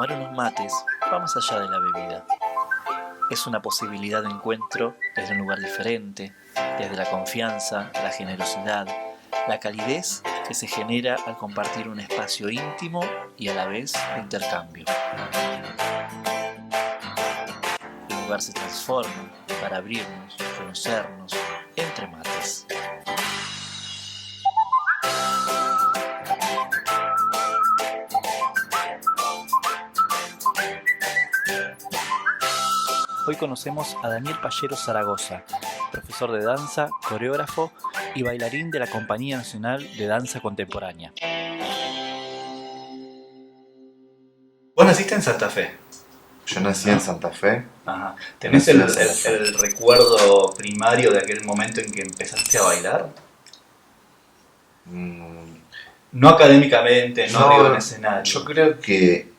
tomar unos mates va más allá de la bebida. Es una posibilidad de encuentro desde un lugar diferente, desde la confianza, la generosidad, la calidez que se genera al compartir un espacio íntimo y a la vez de intercambio. El lugar se transforma para abrirnos, conocernos, entre mates. Hoy conocemos a Daniel Pallero Zaragoza, profesor de danza, coreógrafo y bailarín de la Compañía Nacional de Danza Contemporánea. ¿Vos naciste en Santa Fe? Yo nací en Santa Fe. Ajá. ¿Tenés el recuerdo primario de aquel momento en que empezaste a bailar? No académicamente, no arriba en escenario. Yo creo que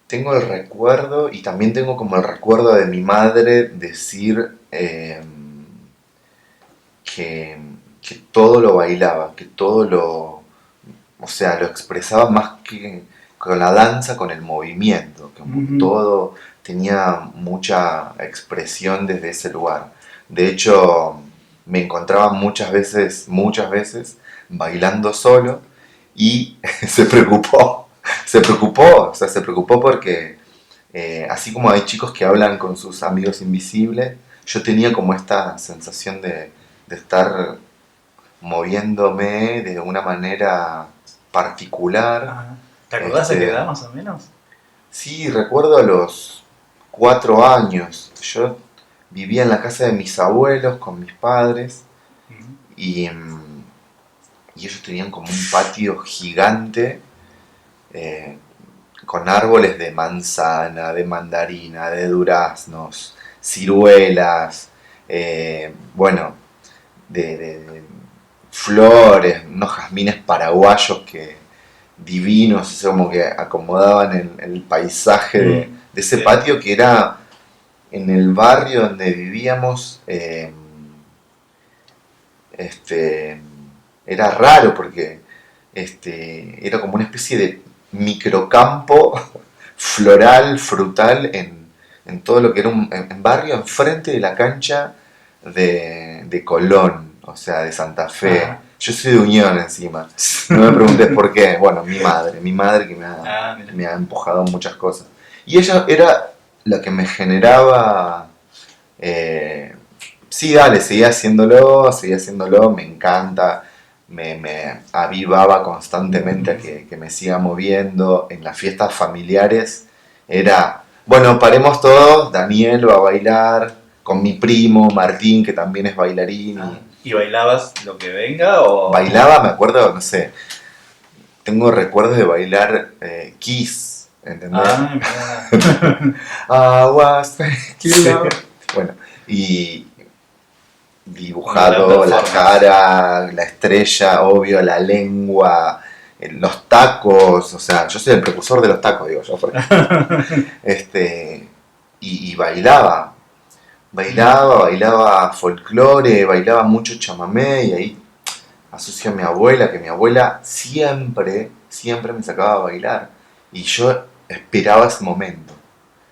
tengo el recuerdo, y también tengo como el recuerdo de mi madre decir que todo lo bailaba, que todo lo expresaba más que con la danza, con el movimiento, que todo tenía mucha expresión desde ese lugar. De hecho, me encontraba muchas veces bailando solo y se preocupó porque así como hay chicos que hablan con sus amigos invisibles, yo tenía como esta sensación de estar moviéndome de una manera particular. Ajá. ¿Te acordás de qué edad más o menos? Sí, recuerdo a los 4 años. Yo vivía en la casa de mis abuelos con mis padres y ellos tenían como un patio gigante con árboles de manzana, de mandarina, de duraznos, ciruelas, de flores, unos jazmines paraguayos que divinos, como que acomodaban el paisaje de ese patio que era en el barrio donde vivíamos. Era raro porque era como una especie de microcampo floral, frutal en todo lo que era un barrio enfrente de la cancha de Colón, o sea, de Santa Fe. Ajá. Yo soy de Unión encima. No me preguntes por qué. Bueno, mi madre que me ha empujado en muchas cosas. Y ella era la que me generaba... sí, dale, seguía haciéndolo, me encanta. Me avivaba constantemente a que me siga moviendo. En las fiestas familiares era, bueno, paremos todos, Daniel va a bailar con mi primo Martín, que también es bailarín. ¿Y bailabas lo que venga o...? Bailaba, me acuerdo, no sé, tengo recuerdos de bailar Kiss, ¿entendés? Aguas, bueno, y dibujado la cara, la estrella, obvio, la lengua, los tacos, o sea, yo soy el precursor de los tacos, digo yo. Y bailaba folclore, bailaba mucho chamamé, y ahí asocio a mi abuela, que mi abuela siempre me sacaba a bailar, y yo esperaba ese momento,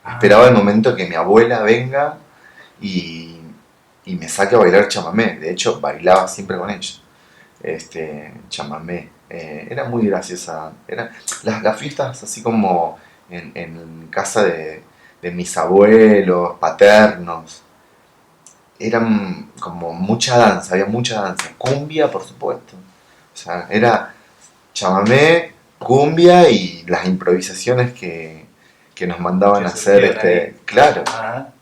esperaba el momento que mi abuela venga y me saque a bailar chamamé. De hecho, bailaba siempre con ella. Chamamé. Era muy graciosa. Las fiestas así como en casa de mis abuelos paternos. Eran como mucha danza, había mucha danza. Cumbia, por supuesto. O sea, era chamamé, cumbia y las improvisaciones que nos mandaban a hacer. Claro. Ajá.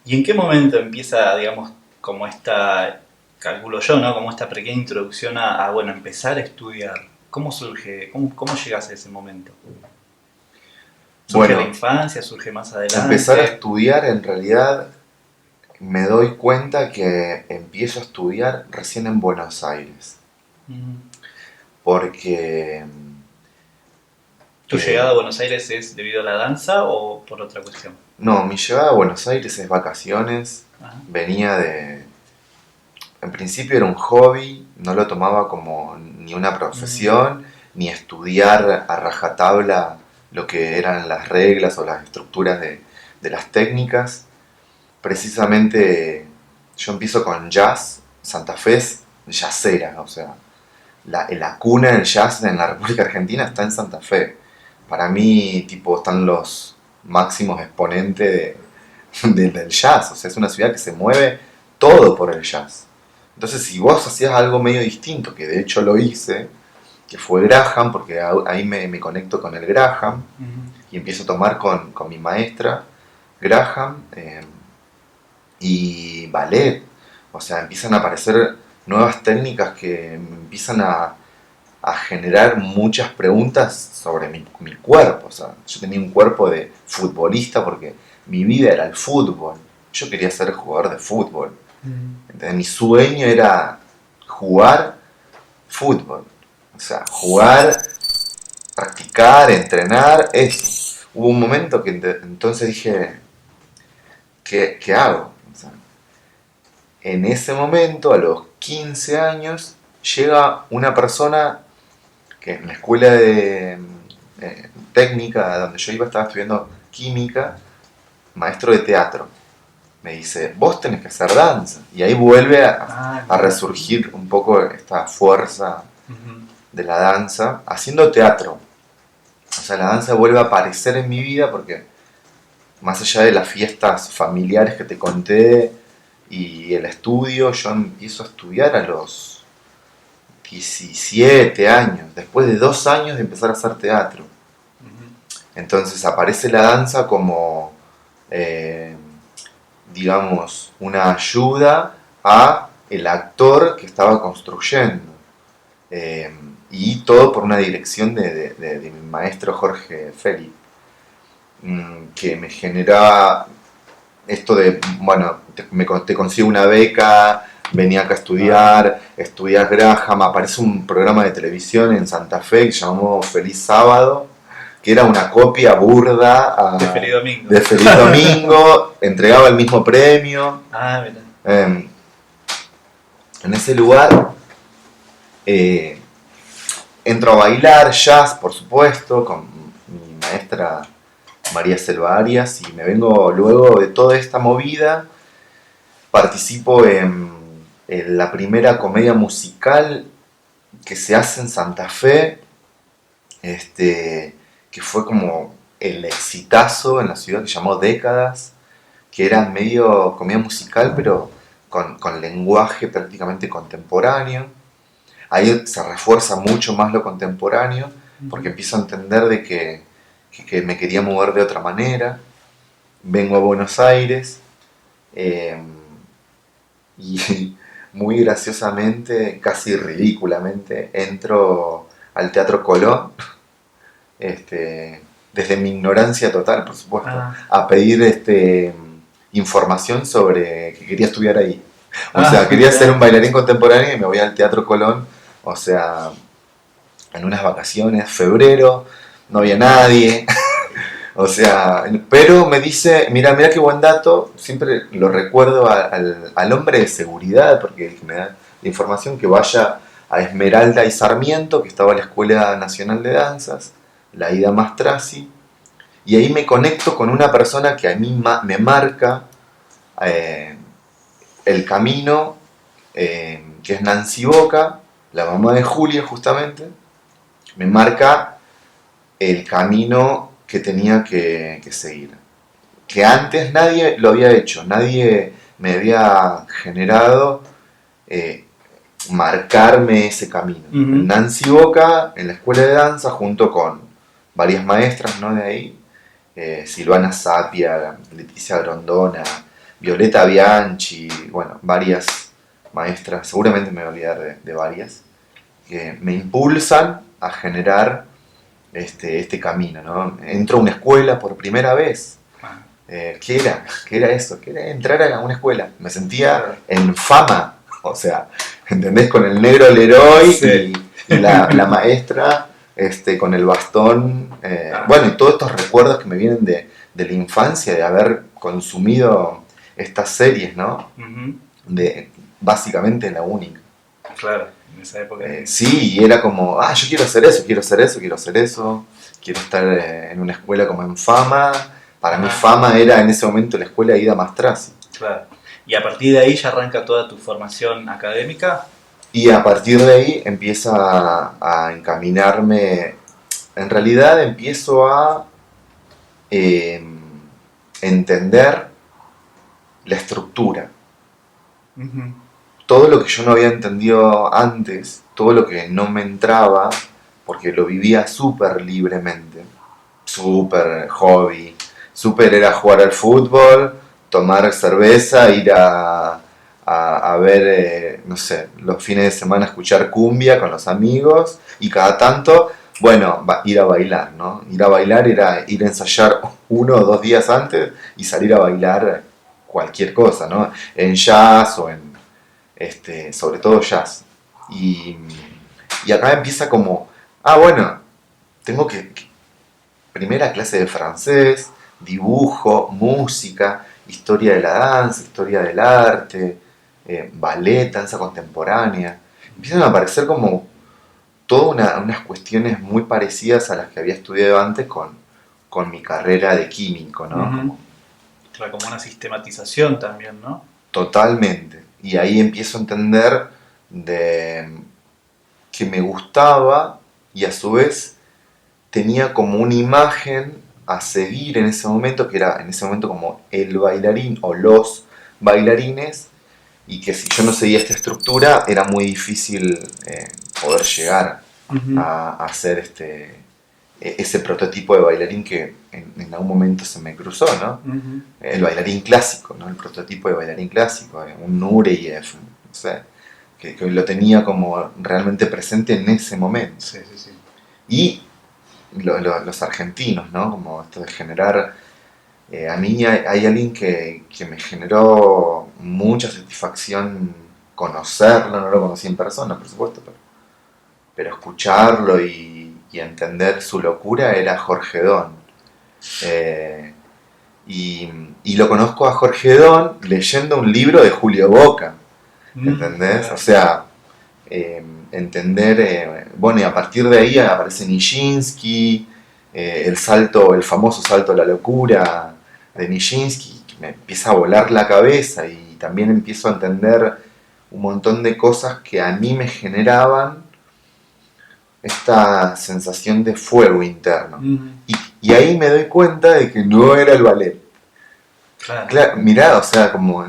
¿Y en qué momento empieza, digamos, como esta, calculo yo, ¿no? Como esta pequeña introducción a empezar a estudiar? ¿Cómo surge? ¿Cómo llegas a ese momento? ¿Surge de la infancia? ¿Surge más adelante? Empezar a estudiar, en realidad, me doy cuenta que empiezo a estudiar recién en Buenos Aires. Porque... ¿Tu llegada a Buenos Aires es debido a la danza o por otra cuestión? No, mi llegada a Buenos Aires es vacaciones. Ajá. Venía de... En principio era un hobby, no lo tomaba como ni una profesión, ni estudiar a rajatabla lo que eran las reglas o las estructuras de las técnicas. Precisamente yo empiezo con jazz. Santa Fe es jazzera, o sea, la cuna del jazz en la República Argentina está en Santa Fe. Para mí, tipo, están los máximos exponentes del jazz. O sea, es una ciudad que se mueve todo por el jazz. Entonces, si vos hacías algo medio distinto, que de hecho lo hice, que fue Graham, porque ahí me conecto con el Graham y empiezo a tomar con mi maestra Graham y ballet. O sea, empiezan a aparecer nuevas técnicas que empiezan a generar muchas preguntas sobre mi cuerpo. O sea, yo tenía un cuerpo de futbolista porque mi vida era el fútbol. Yo quería ser jugador de fútbol. Entonces, mi sueño era jugar fútbol. O sea, jugar, practicar, entrenar, eso. Hubo un momento que entonces dije, ¿qué hago? O sea, en ese momento, a los 15 años, llega una persona que en la escuela de técnica donde yo iba estaba estudiando química, maestro de teatro. Me dice, vos tenés que hacer danza. Y ahí vuelve a resurgir un poco esta fuerza de la danza, haciendo teatro. O sea, la danza vuelve a aparecer en mi vida porque más allá de las fiestas familiares que te conté y el estudio, yo empiezo a estudiar a los 17 años, después de 2 años de empezar a hacer teatro. Entonces aparece la danza como, digamos, una ayuda a el actor que estaba construyendo. Y todo por una dirección de mi maestro Jorge Félix, que me generaba esto de, bueno, te consigo una beca, venía acá a estudiar, estudias Graham, aparece un programa de televisión en Santa Fe que se llamó Feliz Sábado, que era una copia burda de Feliz Domingo. De Feliz Domingo, entregaba el mismo premio. Mira. En ese lugar entro a bailar jazz, por supuesto, con mi maestra María Selva Arias, y me vengo luego de toda esta movida, participo en la primera comedia musical que se hace en Santa Fe, que fue como el exitazo en la ciudad, que llamó Décadas, que era medio comedia musical, pero con lenguaje prácticamente contemporáneo. Ahí se refuerza mucho más lo contemporáneo, porque empiezo a entender de que me quería mover de otra manera. Vengo a Buenos Aires y muy graciosamente, casi ridículamente, entro al Teatro Colón, desde mi ignorancia total, por supuesto, a pedir información sobre que quería estudiar ahí. O sea, quería ser un bailarín contemporáneo y me voy al Teatro Colón, o sea, en unas vacaciones, febrero, no había nadie. O sea, pero me dice, mira qué buen dato, siempre lo recuerdo al hombre de seguridad, porque me da la información, que vaya a Esmeralda y Sarmiento, que estaba en la Escuela Nacional de Danzas, la Ida Mastrasi, y ahí me conecto con una persona que a mí me marca el camino, que es Nancy Boca, la mamá de Julia justamente, me marca el camino que tenía que seguir. Que antes nadie lo había hecho, nadie me había generado marcarme ese camino. Nancy Boca en la escuela de danza, junto con varias maestras, ¿no?, de ahí, Silvana Sapia, Leticia Grondona, Violeta Bianchi, bueno, varias maestras, seguramente me voy a olvidar de varias, que me impulsan a generar este camino, ¿no? Entro a una escuela por primera vez. ¿Qué era eso? ¿Qué era entrar a una escuela? Me sentía en fama, o sea, ¿entendés? Con el negro Leroy, sí, y la maestra con el bastón. Bueno, y todos estos recuerdos que me vienen de la infancia, de haber consumido estas series, ¿no? Básicamente la única. Claro, esa época. Sí, y era como, yo quiero hacer eso, quiero hacer eso, quiero hacer eso, quiero estar en una escuela como en Fama. Para mí Fama era en ese momento la escuela de Ida Mastrasi. Claro. Y a partir de ahí ya arranca toda tu formación académica. Y a partir de ahí empieza a encaminarme, en realidad empiezo a entender la estructura. Uh-huh. Todo lo que yo no había entendido antes, todo lo que no me entraba, porque lo vivía súper libremente, súper hobby, súper era jugar al fútbol, tomar cerveza, ir a ver, no sé, los fines de semana escuchar cumbia con los amigos y cada tanto, bueno, ir a bailar, ¿no? Ir a bailar era ir a ensayar 1 o 2 días antes y salir a bailar cualquier cosa, ¿no? En jazz o en, sobre todo jazz. Y, y acá empieza como, bueno, tengo que primera clase de francés, dibujo, música, historia de la danza, historia del arte, ballet, danza contemporánea. Empiezan a aparecer como todas unas cuestiones muy parecidas a las que había estudiado antes con mi carrera de químico, ¿no? Uh-huh. Claro, como una sistematización también, ¿no? Totalmente. Y ahí empiezo a entender de que me gustaba y a su vez tenía como una imagen a seguir en ese momento, que era en ese momento como el bailarín o los bailarines, y que si yo no seguía esta estructura era muy difícil poder llegar Uh-huh. a ser ese prototipo de bailarín que en algún momento se me cruzó, ¿no? Uh-huh. El bailarín clásico, ¿no? El prototipo de bailarín clásico, un Nureyev, no sé, que lo tenía como realmente presente en ese momento. Sí, sí, sí. Y los argentinos, ¿no? Como esto de generar... a mí hay alguien que me generó mucha satisfacción conocerlo, no lo conocí en persona, por supuesto, pero escucharlo y entender su locura era Jorge Don. Y lo conozco a Jorge Don leyendo un libro de Julio Boca, ¿entendés? O sea, entender, bueno, y a partir de ahí aparece Nijinsky, el famoso salto a la locura de Nijinsky, que me empieza a volar la cabeza y también empiezo a entender un montón de cosas que a mí me generaban esta sensación de fuego interno. Uh-huh. Y ahí me doy cuenta de que no era el ballet. Claro, mirá, o sea, como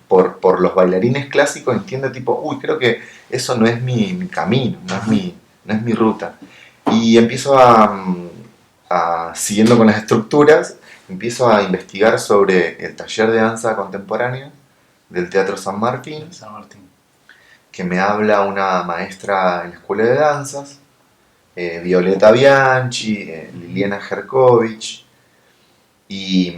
por los bailarines clásicos entiendo tipo, creo que eso no es mi camino, no es mi ruta. Y empiezo siguiendo con las estructuras, empiezo a investigar sobre el taller de danza contemporánea del Teatro San Martín, que me habla una maestra en la escuela de danzas, Violeta Bianchi, Liliana Jerkovich, y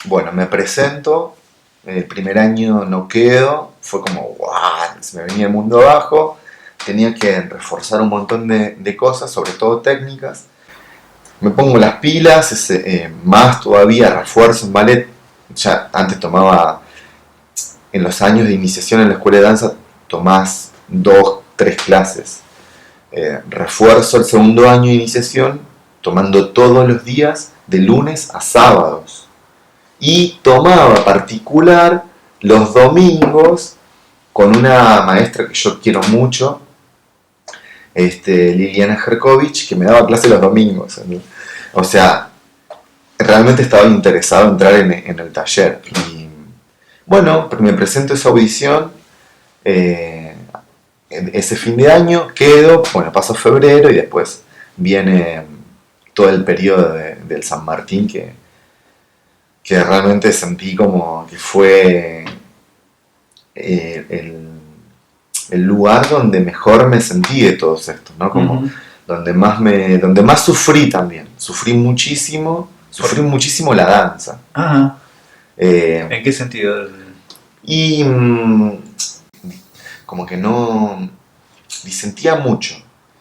bueno, me presento, el primer año no quedo, fue como, ¡guau! Se me venía el mundo abajo, tenía que reforzar un montón de cosas, sobre todo técnicas. Me pongo las pilas, más todavía refuerzo en ballet. Ya antes tomaba, en los años de iniciación en la escuela de danza, tomás 2, 3 clases. Refuerzo el segundo año de iniciación, tomando todos los días, de lunes a sábados. Y tomaba particular los domingos con una maestra que yo quiero mucho, Liliana Jerkovich, que me daba clase los domingos. O sea, realmente estaba interesado en entrar en el taller. Y bueno, me presento esa audición, ese fin de año, quedo, bueno, paso febrero y después viene todo el periodo del San Martín que realmente sentí como que fue el lugar donde mejor me sentí de todos estos, ¿no? Como Uh-huh. donde más sufrí también. Sufrí muchísimo la danza. Uh-huh. Eh, ¿En qué sentido? y como que no disentía mucho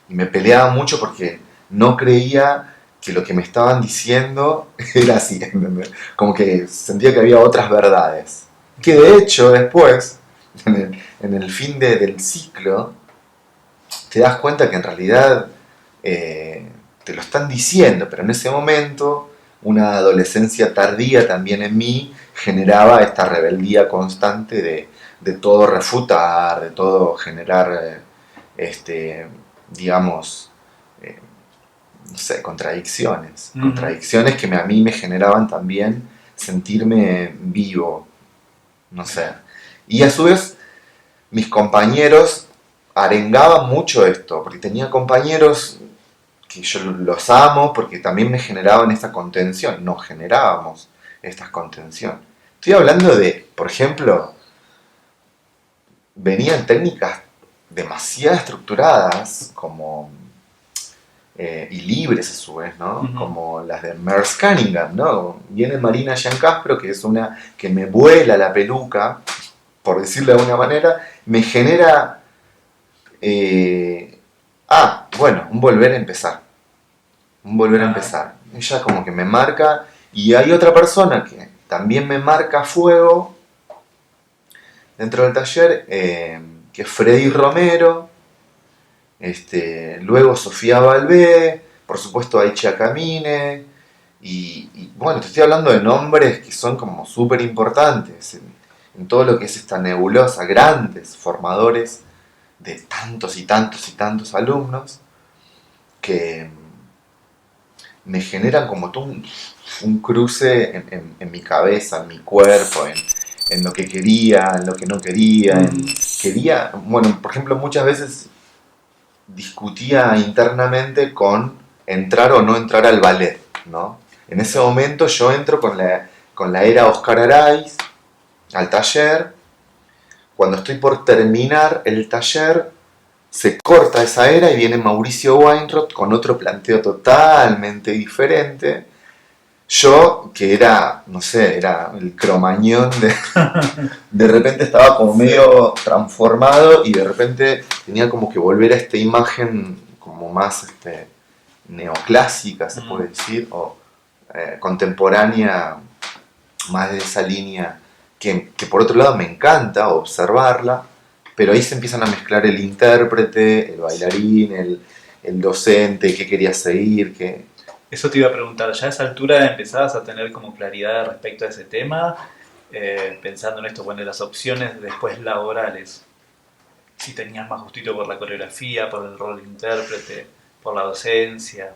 y me peleaba mucho porque no creía que lo que me estaban diciendo era así, ¿entendés? Como que sentía que había otras verdades. Que de hecho después, en el fin del ciclo, te das cuenta que en realidad te lo están diciendo, pero en ese momento una adolescencia tardía también en mí generaba esta rebeldía constante de todo refutar, de todo generar, digamos, eh, no sé, contradicciones. Ujú. Contradicciones que a mí me generaban también sentirme vivo, no sé. Y a su vez, mis compañeros arengaban mucho esto, porque tenía compañeros que yo los amo, porque también me generaban esta contención, nos generábamos esta contención. Estoy hablando de, por ejemplo, venían técnicas demasiado estructuradas, como y libres a su vez, ¿no? Ujú. Como las de Merce Cunningham, ¿no? Viene Marina Giancastro, que es una que me vuela la peluca, por decirlo de alguna manera, me genera, eh, bueno, un volver a empezar, un volver a Ah, empezar. Ella como que me marca, y hay otra persona que también me marca fuego dentro del taller, que es Freddy Romero, luego Sofía Balbé, por supuesto Aicha Camine, y bueno, te estoy hablando de nombres que son como súper importantes en todo lo que es esta nebulosa, grandes formadores de tantos y tantos y tantos alumnos que me generan como todo un cruce en mi cabeza, en mi cuerpo, en lo que quería, en lo que no quería, ujú. quería, bueno, por ejemplo, muchas veces discutía internamente con entrar o no entrar al ballet, ¿no? En ese Mira. momento yo entro con la era Oscar Araiz al taller. Cuando estoy por terminar el taller, se corta esa era y viene Mauricio Weinroth con otro planteo totalmente diferente. Yo, que era, no sé, era el cromañón de repente estaba como Sí. medio transformado y de repente tenía como que volver a esta imagen como más neoclásica, se Mm. puede decir, o contemporánea, más de esa línea que por otro lado me encanta observarla, pero ahí se empiezan a mezclar el intérprete, el bailarín, el docente, qué quería seguir, qué. Eso te iba a preguntar, ¿ya a esa altura empezabas a tener como claridad respecto a ese tema? Pensando en esto, bueno, las opciones después laborales. Si tenías más gustito por la coreografía, por el rol de intérprete, por la docencia.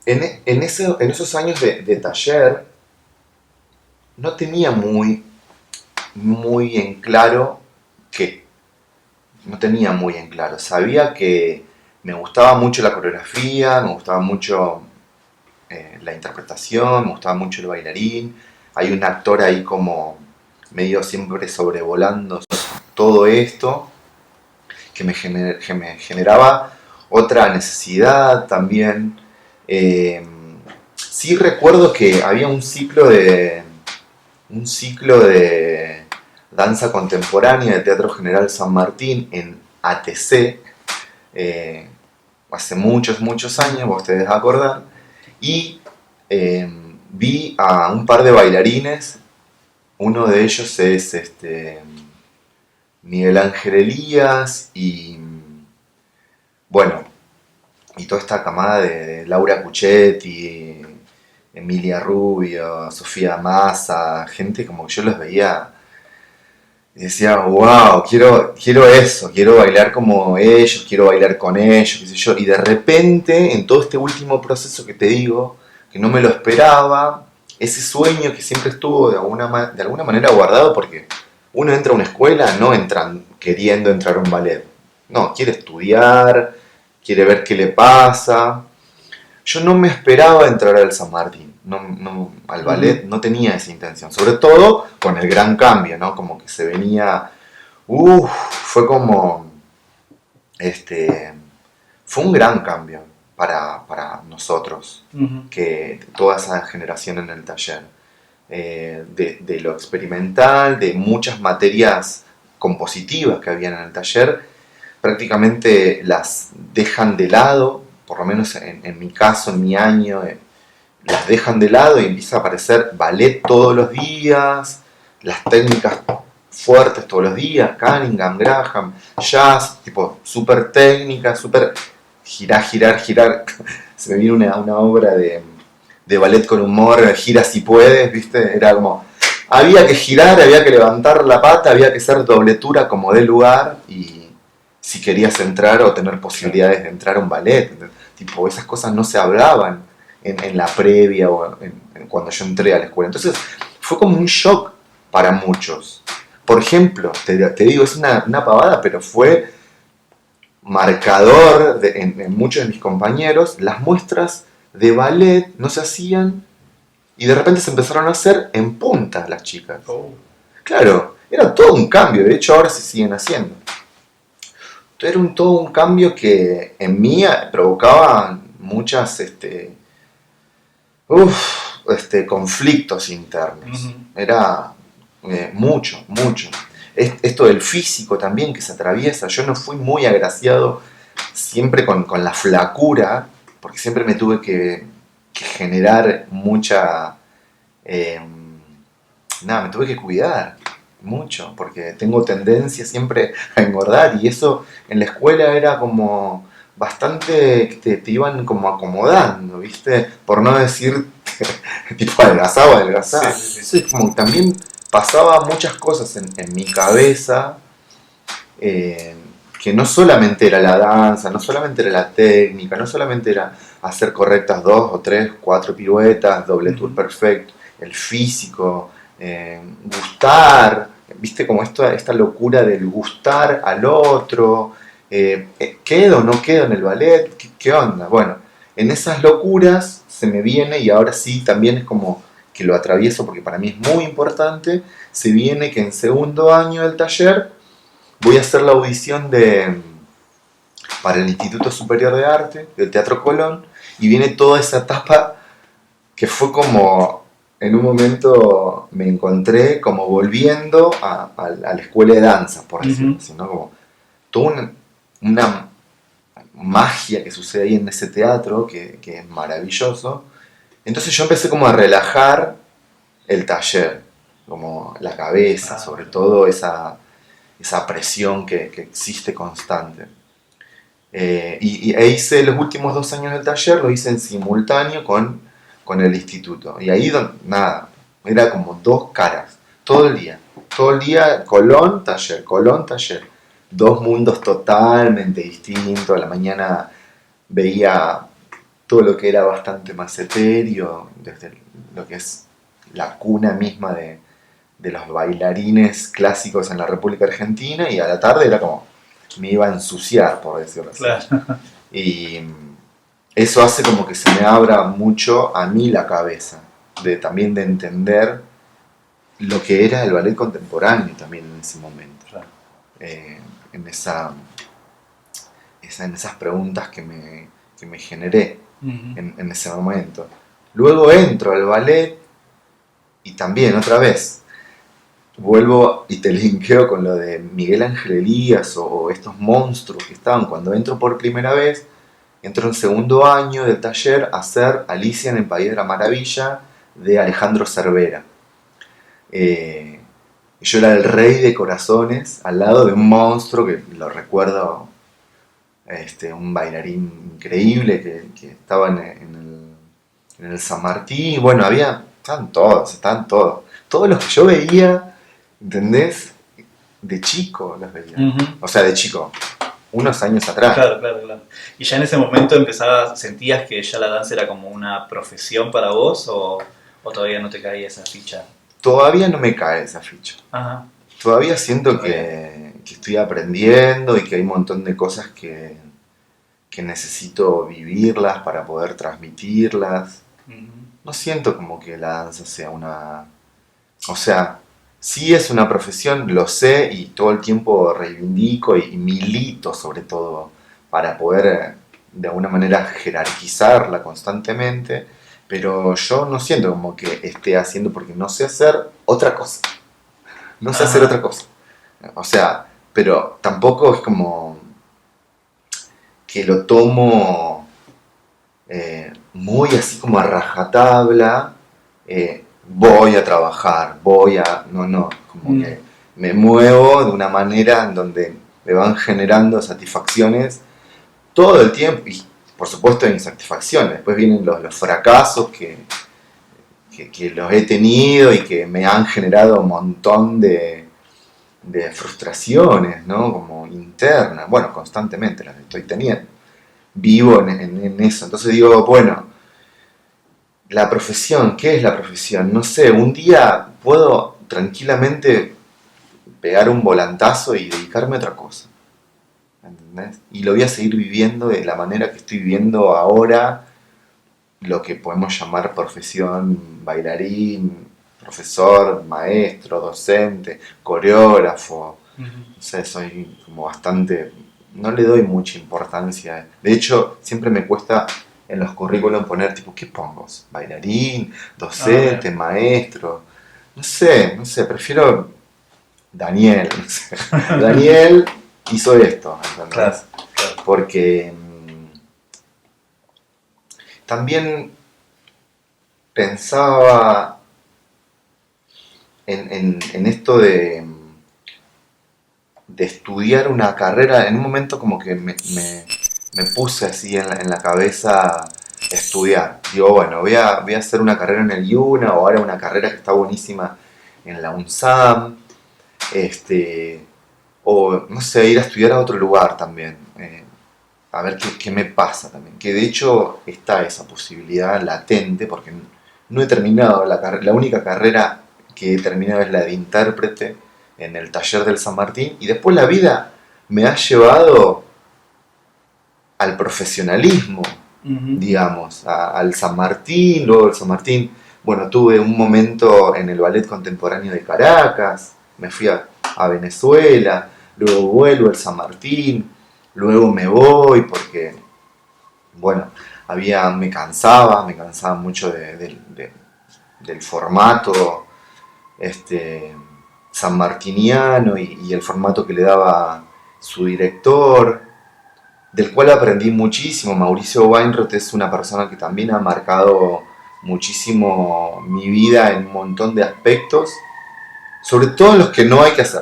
En esos años de taller no tenía muy en claro qué. No tenía muy en claro. Sabía que me gustaba mucho la coreografía, me gustaba mucho la interpretación, me gustaba mucho el bailarín. Hay un actor ahí como medio siempre sobrevolando todo esto que me generaba otra necesidad también. Eh, sí recuerdo que había un ciclo de danza contemporánea de Teatro General San Martín en ATC, eh, hace muchos años, vos te debes acordar, y eh, vi a un par de bailarines, uno de ellos es Miguel Ángel Elías y bueno, y toda esta camada de Laura Cuchetti, Emilia Rubio, Sofía Massa, gente como que yo los veía y decía, wow, quiero eso, quiero bailar como ellos, quiero bailar con ellos, qué sé yo. Y de repente, en todo este último proceso que te digo, que no me lo esperaba, ese sueño que siempre estuvo de alguna manera guardado, porque uno entra a una escuela, no entra queriendo entrar a un ballet. No, quiere estudiar, quiere ver qué le pasa. Yo no me esperaba entrar al San Martín, al ballet Ujú. no tenía esa intención, sobre todo con el gran cambio, ¿no? Como que se venía, fue como, este, fue un gran cambio para nosotros, Ujú. que toda esa generación en el taller, de lo experimental, de muchas materias compositivas que habían en el taller, prácticamente las dejan de lado, por lo menos en mi caso, en mi año, las dejan de lado y empieza a aparecer ballet todos los días, las técnicas fuertes todos los días, Cunningham, Graham, jazz, tipo súper técnica, súper girar, girar, girar. Se me vino una obra de ballet con humor, gira si puedes, ¿viste? Era como, había que girar, había que levantar la pata, había que hacer dobletura como de lugar y si querías entrar o tener posibilidades de entrar a un ballet. Tipo, esas cosas no se hablaban en la previa o cuando yo entré a la escuela. Entonces fue como un shock para muchos. Por ejemplo, te digo, es una pavada, pero fue marcador en muchos de mis compañeros. Las muestras de ballet no se hacían y de repente se empezaron a hacer en punta las chicas. Oh. Claro, era todo un cambio, de hecho ahora se siguen haciendo. Era todo un cambio que en mí provocaba muchas conflictos internos. Ujú. Era mucho, mucho. Esto del físico también que se atraviesa. Yo no fui muy agraciado siempre con la flacura, porque siempre me tuve que generar mucha... me tuve que cuidar mucho, porque tengo tendencia siempre a engordar y eso en la escuela era como bastante que te iban como acomodando, ¿viste? Por no decir tipo adelgazaba. Sí, sí, sí. Entonces como también pasaba muchas cosas en mi cabeza eh, que no solamente era la danza, no solamente era la técnica, no solamente era hacer correctas 2 o 3, 4 piruetas, doble tour Ujú. perfecto, el físico, gustar, viste como esta locura del gustar al otro, ¿quedo o no quedo en el ballet? ¿Qué onda? Bueno, en esas locuras se me viene y ahora sí también es como que lo atravieso porque para mí es muy importante, se viene que en segundo año del taller voy a hacer la audición para el Instituto Superior de Arte del Teatro Colón y viene toda esa etapa que fue como en un momento me encontré como volviendo a la escuela de danza, por decirlo Ujú. así, ¿no? Como toda una magia que sucede ahí en ese teatro que es maravilloso. Entonces yo empecé como a relajar el taller, como la cabeza, Ah, sobre ok. todo esa presión que existe constante. E hice los últimos 2 años del taller, lo hice en simultáneo con el instituto. Y ahí, nada, era como dos caras, todo el día. Todo el día, Colón, taller. Dos mundos totalmente distintos. A la mañana veía todo lo que era bastante más etéreo, desde lo que es la cuna misma de los bailarines clásicos en la República Argentina, y a la tarde era como me iba a ensuciar, por decirlo así. Claro. Y eso hace como que se me abra mucho a mí la cabeza, también de entender lo que era el ballet contemporáneo también en ese momento, Claro. eh, en, en esas preguntas que me generé Ujú. en ese momento. Luego entro al ballet y también otra vez vuelvo y te linkeo con lo de Miguel Ángel Elías o estos monstruos que estaban cuando entro por primera vez. Entro en segundo año del taller a hacer Alicia en el País de la Maravilla de Alejandro Cervera. Eh, yo era el rey de corazones al lado de un monstruo que lo recuerdo, un bailarín increíble que estaba en el San Martín. Bueno, estaban todos. Todos los que yo veía, ¿entendés? De chico los veía. Ujú. O sea, de chico, unos años atrás. Claro, claro, claro. ¿Y ya en ese momento sentías que ya la danza era como una profesión para vos o todavía no te caía esa ficha? Todavía no me cae esa ficha. Ajá, Todavía siento todavía. que estoy aprendiendo y que hay un montón de cosas que necesito vivirlas para poder transmitirlas. Ujú. No siento como que la danza sea una... O sea, sí es una profesión, lo sé y todo el tiempo reivindico y milito sobre todo para poder de alguna manera jerarquizarla constantemente, pero yo no siento como que esté haciendo porque no sé hacer otra cosa. No sé hacer Ajá. otra cosa. O sea, pero tampoco es como que lo tomo muy así como a rajatabla. Voy a trabajar, No, como Mm. que me muevo de una manera en donde me van generando satisfacciones todo el tiempo, y por supuesto insatisfacciones. Después vienen los fracasos que los he tenido y que me han generado un montón de frustraciones, ¿no? Como internas, bueno, constantemente las estoy teniendo. Vivo en eso. Entonces digo, bueno, la profesión, ¿qué es la profesión? No sé, un día puedo tranquilamente pegar un volantazo y dedicarme a otra cosa. ¿Entendés? Y lo voy a seguir viviendo de la manera que estoy viviendo ahora, lo que podemos llamar profesión: bailarín, profesor, maestro, docente, coreógrafo. Ujú. No sé, soy como bastante... No le doy mucha importancia. De hecho, siempre me cuesta en los currículum poner tipo, ¿qué pongo? Bailarín, Ah, mira. docente, maestro. No sé, prefiero Daniel. No sé. Daniel hizo esto, Claro, ¿entendés? claro. Porque también pensaba en esto de estudiar una carrera. En un momento como que me puse así en la cabeza estudiar. Digo, bueno, voy a hacer una carrera en el IUNA, o ahora una carrera que está buenísima en la UNSAM, o no sé, ir a estudiar a otro lugar también. A ver qué me pasa también. Que de hecho está esa posibilidad latente, porque no he terminado la única carrera que he terminado es la de intérprete en el taller del San Martín, y después la vida me ha llevado al profesionalismo, Ujú. digamos, al San Martín. Luego del San Martín, bueno, tuve un momento en el Ballet Contemporáneo de Caracas, me fui a Venezuela, luego vuelvo al San Martín, luego me voy porque, bueno, me cansaba mucho del formato este, sanmartiniano, y el formato que le daba su director, del cual aprendí muchísimo. Mauricio Weinroth es una persona que también ha marcado muchísimo mi vida en un montón de aspectos, sobre todo en los que no hay que hacer.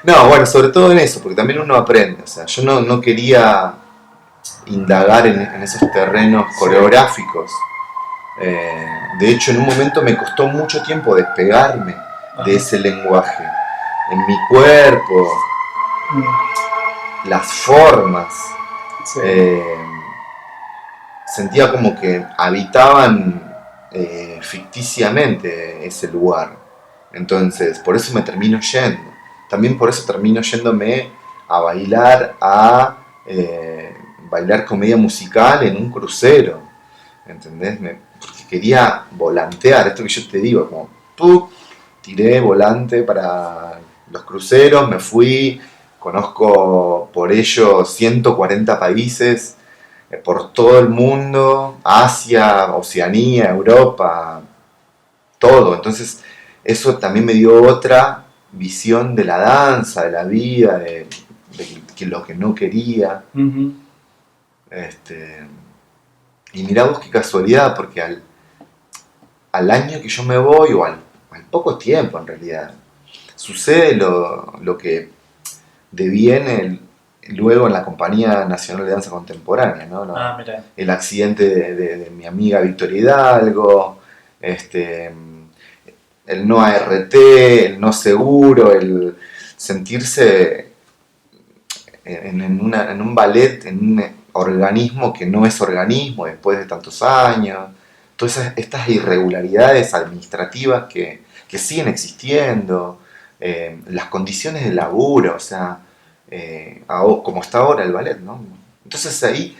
No, bueno, sobre todo en eso, porque también uno aprende. O sea, yo no quería indagar en esos terrenos Sí. coreográficos. De hecho, en un momento me costó mucho tiempo despegarme de Ajá. ese lenguaje. En mi cuerpo, Mm. las formas, Sí. eh, sentía como que habitaban ficticiamente ese lugar. Entonces, por eso me termino yendo. También por eso termino yéndome a bailar comedia musical en un crucero. ¿Entendés? Porque quería volantear, esto que yo te digo, como ¡pum! Tiré volante para los cruceros, me fui, conozco por ello 140 países, por todo el mundo, Asia, Oceanía, Europa, todo. Entonces, eso también me dio otra visión de la danza, de la vida, de lo que no quería. Ujú. Este, y mirá vos qué casualidad, porque al año que yo me voy, o al poco tiempo en realidad, sucede lo que deviene luego en la Compañía Nacional de Danza Contemporánea, ¿no? Ah, mira. El accidente de mi amiga Victoria Hidalgo, este, el no ART, el no seguro, el sentirse en un ballet, en un organismo que no es organismo después de tantos años, todas estas irregularidades administrativas que siguen existiendo, las condiciones de laburo, o sea, como está ahora el ballet, ¿no? Entonces ahí,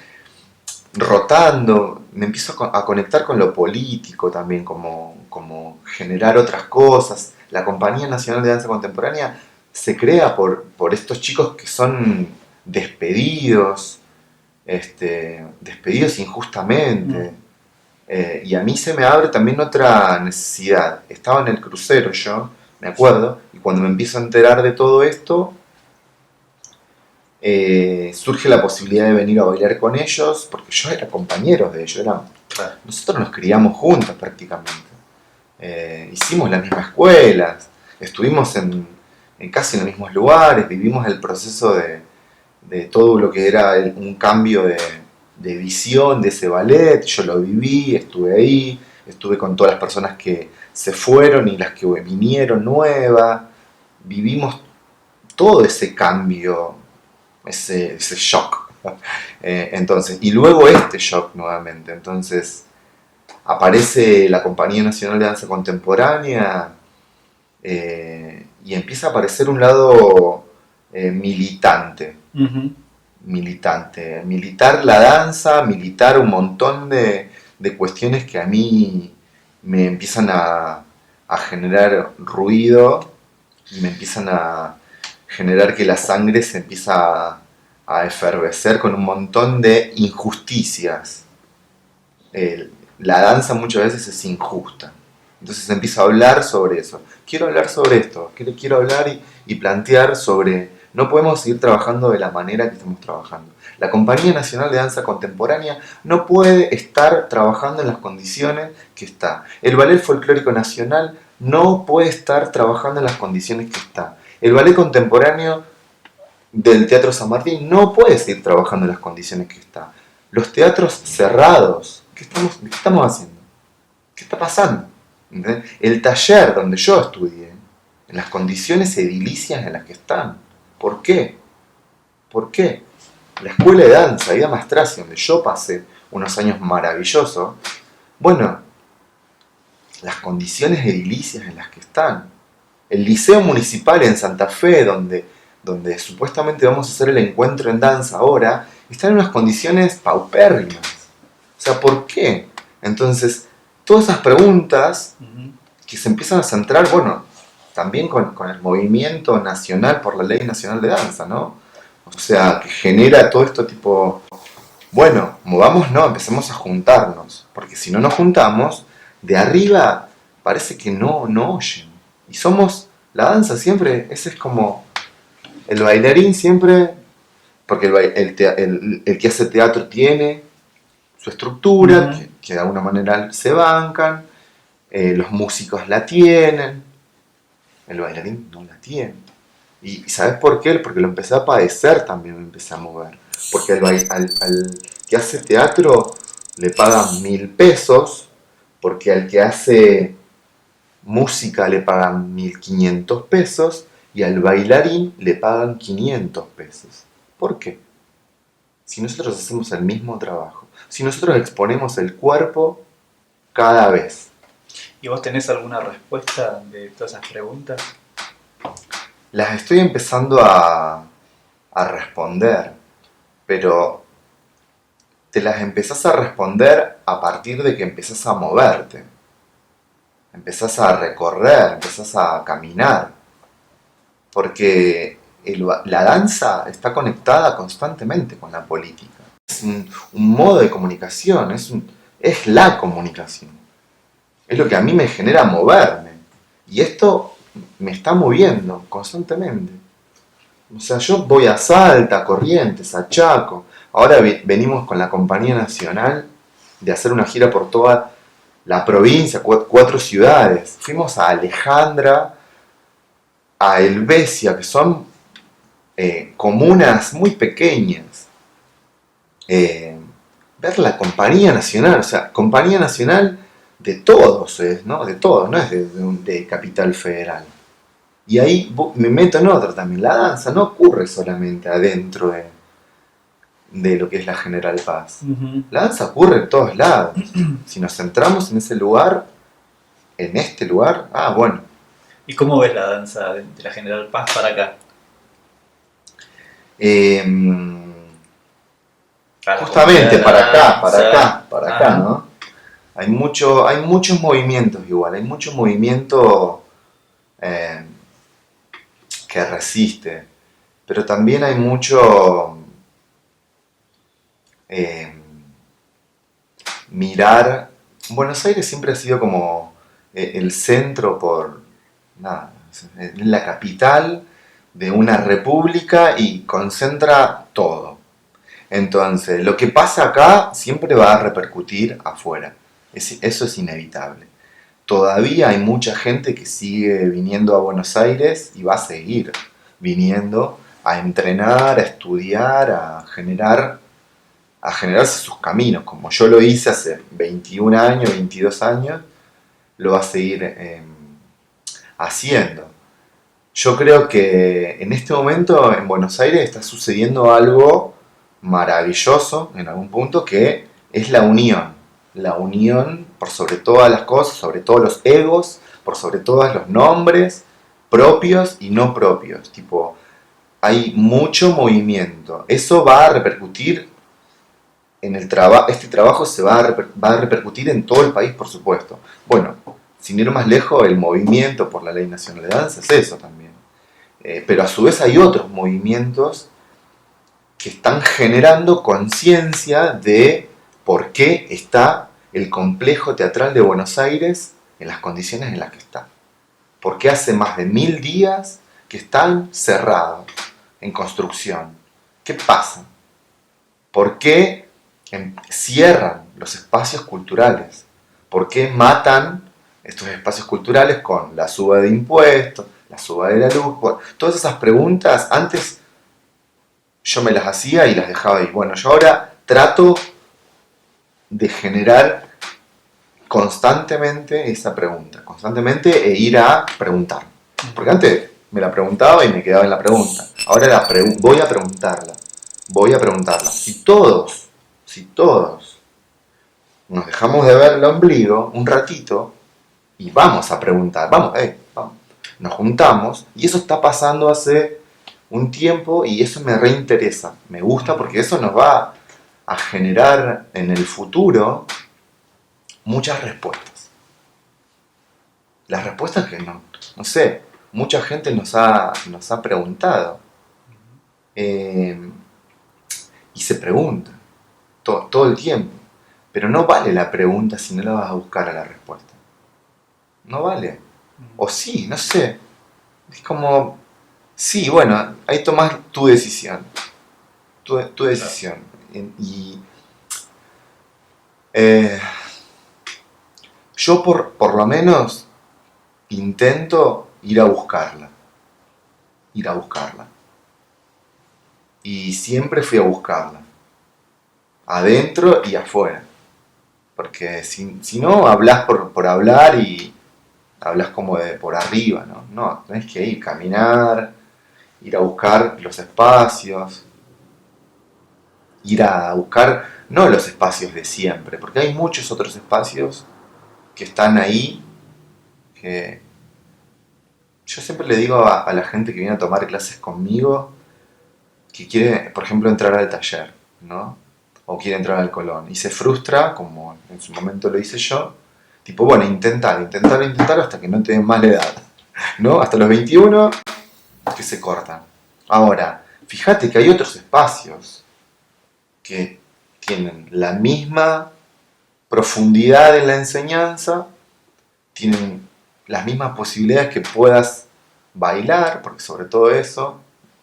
rotando, me empiezo a conectar con lo político también, como generar otras cosas. La Compañía Nacional de Danza Contemporánea se crea por estos chicos que son despedidos, despedidos Mm. injustamente. Y a mí se me abre también otra necesidad. Estaba en el crucero yo, me acuerdo, y cuando me empiezo a enterar de todo esto, surge la posibilidad de venir a bailar con ellos, porque yo era compañero de ellos, Claro. nosotros nos criamos juntos prácticamente. Hicimos las mismas escuelas. estuvimos en casi en los mismos lugares, vivimos el proceso de todo lo que era un cambio de visión de ese ballet. Yo lo viví, estuve ahí, estuve con todas las personas que se fueron y las que vinieron nuevas. Vivimos todo ese cambio, ese shock. Entonces, y luego este shock nuevamente. Entonces, aparece la Compañía Nacional de Danza Contemporánea y empieza a aparecer un lado militante. Ujú. Militar la danza, militar un montón de cuestiones que a mí me empiezan a generar ruido y me empiezan a generar que la sangre se empieza a efervecer con un montón de injusticias. La danza muchas veces es injusta. Entonces empiezo a hablar sobre eso. Quiero hablar sobre esto, quiero hablar y plantear sobre... No podemos seguir trabajando de la manera que estamos trabajando. La Compañía Nacional de Danza Contemporánea no puede estar trabajando en las condiciones que está. El Ballet Folclórico Nacional no puede estar trabajando en las condiciones que está. El Ballet Contemporáneo del Teatro San Martín no puede seguir trabajando en las condiciones que está. Los teatros cerrados, ¿qué estamos haciendo? ¿Qué está pasando? ¿Entendés? El taller donde yo estudié, en las condiciones edilicias en las que están. ¿Por qué? ¿Por qué? La escuela de danza, Ida Mastrasi, donde yo pasé unos años maravillosos, bueno, las condiciones edilicias en las que están. El Liceo Municipal en Santa Fe, donde supuestamente vamos a hacer el encuentro en danza ahora, está en unas condiciones paupérrimas. O sea, ¿por qué? Entonces, todas esas preguntas que se empiezan a centrar, bueno, también con el movimiento nacional por la Ley Nacional de Danza, ¿no? O sea, que genera todo esto tipo, bueno, movámonos, empecemos a juntarnos, porque si no nos juntamos, de arriba parece que no oyen. Y somos, la danza siempre, ese es como, el bailarín siempre, porque el que hace teatro tiene su estructura, que de alguna manera se bancan, los músicos la tienen, el bailarín no la tiene. ¿Y sabes por qué? Porque lo empecé a padecer también, me empecé a mover. Porque al que hace teatro le pagan 1.000 pesos, porque al que hace música le pagan 1.500 pesos y al bailarín le pagan 500 pesos. ¿Por qué? Si nosotros hacemos el mismo trabajo, si nosotros exponemos el cuerpo cada vez. ¿Y vos tenés alguna respuesta de todas esas preguntas? Las estoy empezando a responder, pero te las empezás a responder a partir de que empezás a moverte, empezás a recorrer, empezás a caminar, porque la danza está conectada constantemente con la política. Es un modo de comunicación, es la comunicación. Es lo que a mí me genera moverme. Y esto me está moviendo constantemente. O sea, yo voy a Salta, a Corrientes, a Chaco. Ahora venimos con la Compañía Nacional de hacer una gira por toda la provincia, 4 ciudades. Fuimos a Alejandra, a Helvecia, que son comunas muy pequeñas. Ver la Compañía Nacional, o sea, Compañía Nacional de todos, ¿no? De todos, no es de Capital Federal. Y ahí me meto en otra también. La danza no ocurre solamente adentro de lo que es la General Paz. La danza ocurre en todos lados. Si nos centramos en ese lugar, en este lugar, bueno. ¿Y cómo ves la danza de la General Paz para acá? Justamente para acá, ¿no? Hay muchos movimientos igual, hay mucho movimiento que resiste, pero también hay mucho mirar. Buenos Aires siempre ha sido como el centro es la capital de una república y concentra todo. Entonces, lo que pasa acá siempre va a repercutir afuera. Eso es inevitable. todavía hay mucha gente que sigue viniendo a Buenos Aires y va a seguir viniendo a entrenar, a estudiar, a generarse sus caminos, como yo lo hice hace 21 años, 22 años, lo va a seguir haciendo. Yo creo que en este momento en Buenos Aires está sucediendo algo maravilloso en algún punto, que es la unión por sobre todas las cosas, sobre todos los egos, por sobre todos los nombres propios y no propios. Tipo, hay mucho movimiento. Eso va a repercutir en el trabajo. Este trabajo va a repercutir en todo el país, por supuesto. Bueno, sin ir más lejos, el movimiento por la Ley Nacional de Danza es eso también. Pero a su vez hay otros movimientos que están generando conciencia de por qué está el complejo teatral de Buenos Aires en las condiciones en las que está. ¿Por qué hace más de 1000 días que están cerrados, en construcción? ¿Qué pasa? ¿Por qué cierran los espacios culturales? ¿Por qué matan estos espacios culturales con la suba de impuestos, la suba de la luz? Bueno, todas esas preguntas antes yo me las hacía y las dejaba ahí. Bueno, yo ahora trato de generar constantemente esa pregunta, constantemente, e ir a preguntar. Porque antes me la preguntaba y me quedaba en la pregunta. Ahora voy a preguntarla. Voy a preguntarla. Si todos nos dejamos de ver el ombligo un ratito y vamos a preguntar, vamos, nos juntamos, y eso está pasando hace un tiempo y eso me reinteresa, me gusta, porque eso nos va a generar en el futuro muchas respuestas. Las respuestas que no sé, mucha gente nos ha preguntado. Y se pregunta todo el tiempo. Pero no vale la pregunta si no la vas a buscar a la respuesta. No vale. O sí, no sé. Es como, sí, bueno, ahí tomás tu decisión. Tu decisión. Y yo por lo menos intento ir a buscarla. Ir a buscarla. Y siempre fui a buscarla. Adentro y afuera. Porque si no, hablas por hablar y hablas como de por arriba, ¿no? No, tenés que ir, caminar, ir a buscar los espacios, ir a buscar, no los espacios de siempre, porque hay muchos otros espacios que están ahí, que yo siempre le digo a la gente que viene a tomar clases conmigo, que quiere, por ejemplo, entrar al taller, ¿no? O quiere entrar al Colón y se frustra, como en su momento lo hice yo, tipo, bueno, intentar hasta que no te den más la edad, ¿no? Hasta los 21 que se cortan. Ahora, fíjate que hay otros espacios que tienen la misma profundidad en la enseñanza, tienen las mismas posibilidades que puedas bailar, porque sobre todo eso,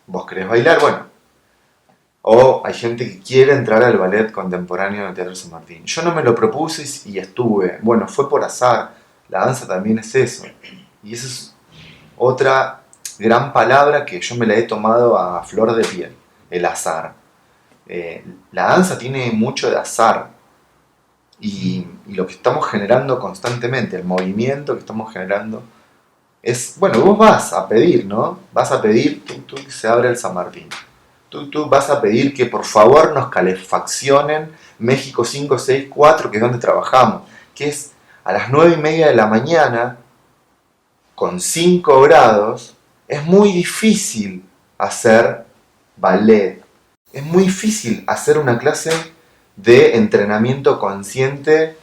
vos querés bailar, bueno. O hay gente que quiere entrar al ballet contemporáneo del Teatro San Martín. Yo no me lo propuse y estuve. Bueno, fue por azar. La danza también es eso. Y esa es otra gran palabra que yo me la he tomado a flor de piel. El azar. La danza tiene mucho de azar. Y lo que estamos generando constantemente, el movimiento que estamos generando, es, bueno, vos vas a pedir, ¿no? Vas a pedir que se abra el San Martín. Tú vas a pedir que por favor nos calefaccionen México 564, que es donde trabajamos, que es a las 9:30 de la mañana, con 5 grados. Es muy difícil hacer ballet, es muy difícil hacer una clase de entrenamiento consciente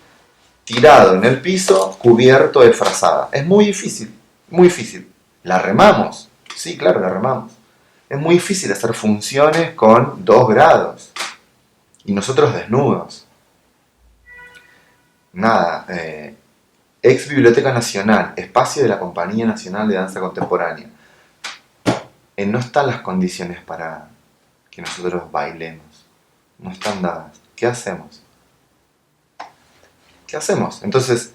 tirado en el piso, cubierto de frazada. Es muy difícil, muy difícil. ¿La remamos? Sí, claro, la remamos. Es muy difícil hacer funciones con 2 grados. Y nosotros desnudos. Nada. Ex Biblioteca Nacional, espacio de la Compañía Nacional de Danza Contemporánea. No están las condiciones para que nosotros bailemos. No están dadas. ¿Qué hacemos? ¿Qué hacemos? Entonces,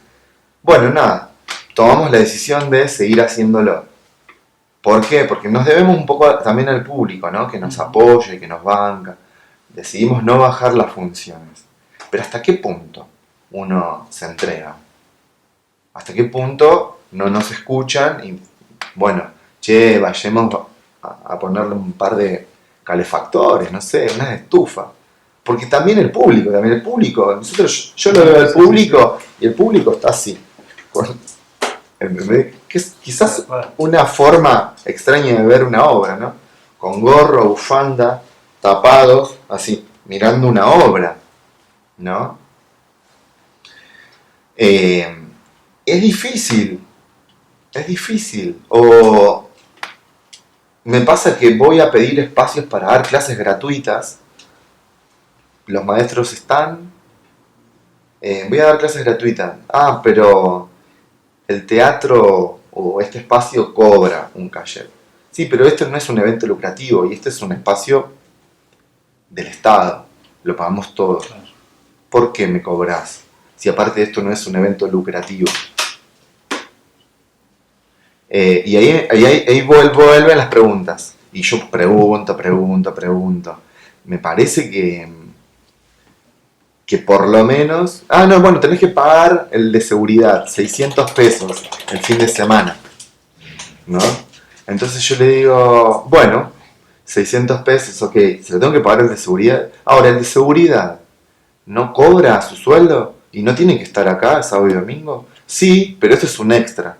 bueno, nada. tomamos la decisión de seguir haciéndolo. ¿Por qué? Porque nos debemos un poco también al público, ¿no? Que nos apoye, que nos banca. Decidimos no bajar las funciones. Pero ¿hasta qué punto uno se entrega? ¿Hasta qué punto no nos escuchan? Y bueno, che, vayamos a ponerle un par de calefactores, no sé, unas estufas. Porque también el público, nosotros, yo lo veo al público y el público está así. Que es quizás una forma extraña de ver una obra, ¿no? Con gorro, bufanda, tapados, así, mirando una obra, ¿no? Es difícil, es difícil. O me pasa que voy a pedir espacios para dar clases gratuitas, los maestros están, voy a dar clases gratuitas, pero el teatro o este espacio cobra un cachet. Sí, pero esto no es un evento lucrativo y este es un espacio del Estado, lo pagamos todos. Claro. ¿Por qué me cobras? Si aparte de esto no es un evento lucrativo. Y ahí vuelven las preguntas. Y yo pregunto. Me parece que por lo menos... tenés que pagar el de seguridad, 600 pesos el fin de semana, ¿no? Entonces yo le digo, bueno, 600 pesos, ok, se lo tengo que pagar el de seguridad. Ahora, el de seguridad no cobra su sueldo y no tiene que estar acá sábado y domingo. Sí, pero esto es un extra.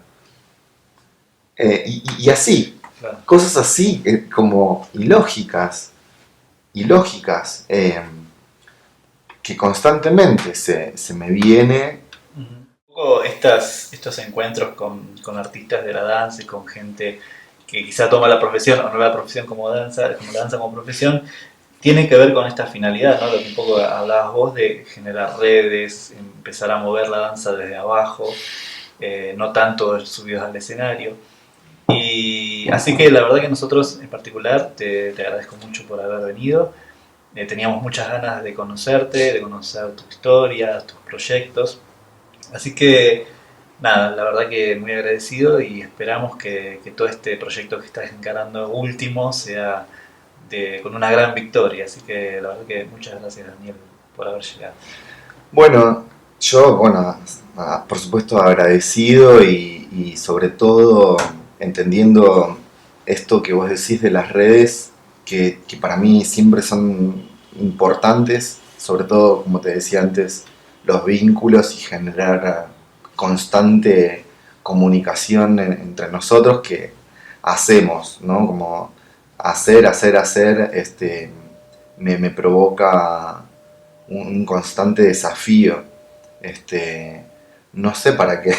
Y así, Claro. cosas así, como ilógicas, que constantemente se me viene. Un poco estos encuentros con artistas de la danza y con gente que quizá toma la profesión o no la profesión como la danza como profesión, tienen que ver con esta finalidad, ¿no? Lo que un poco hablabas vos de generar redes, empezar a mover la danza desde abajo, no tanto subidos al escenario. Y así que la verdad que nosotros en particular te agradezco mucho por haber venido. Teníamos muchas ganas de conocerte, de conocer tu historia, tus proyectos. Así que nada, la verdad que muy agradecido y esperamos que todo este proyecto que estás encarando último sea con una gran victoria. Así que la verdad que muchas gracias, Daniel, por haber llegado. Bueno, yo, por supuesto agradecido y sobre todo entendiendo esto que vos decís de las redes, que para mí siempre son importantes, sobre todo, como te decía antes, los vínculos y generar constante comunicación entre nosotros que hacemos, ¿no? Como hacer, me provoca un constante desafío. No sé para qué,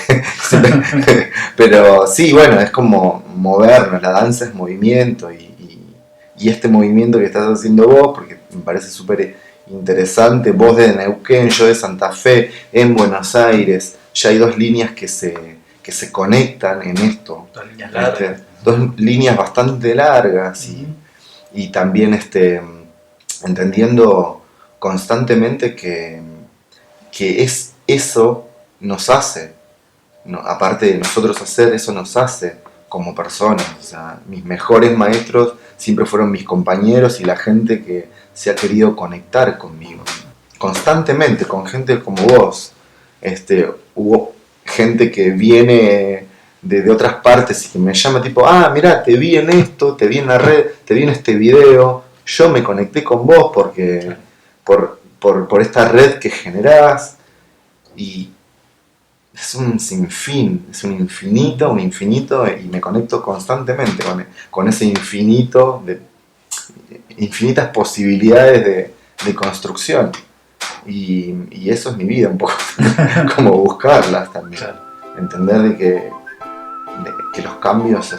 pero sí, bueno, es como movernos, la danza es movimiento y este movimiento que estás haciendo vos, porque me parece súper interesante, vos de Neuquén, yo de Santa Fe, en Buenos Aires, ya hay dos líneas que se conectan en esto. Dos líneas largas. Dos líneas bastante largas y también entendiendo constantemente que es eso nos hace, no, aparte de nosotros hacer, eso nos hace como personas. O sea, mis mejores maestros siempre fueron mis compañeros y la gente que se ha querido conectar conmigo constantemente, con gente como vos. Hubo gente que viene de otras partes y que me llama tipo, mirá, te vi en esto, te vi en la red, te vi en este video, yo me conecté con vos porque por esta red que generás, y es un sinfín, es un infinito, y me conecto constantemente con ese infinito, de infinitas posibilidades de construcción. Y eso es mi vida un poco, como buscarlas también. Claro. Entender de que los cambios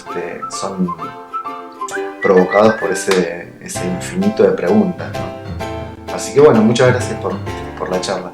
son provocados por ese infinito de preguntas, ¿no? Así que bueno, muchas gracias por la charla.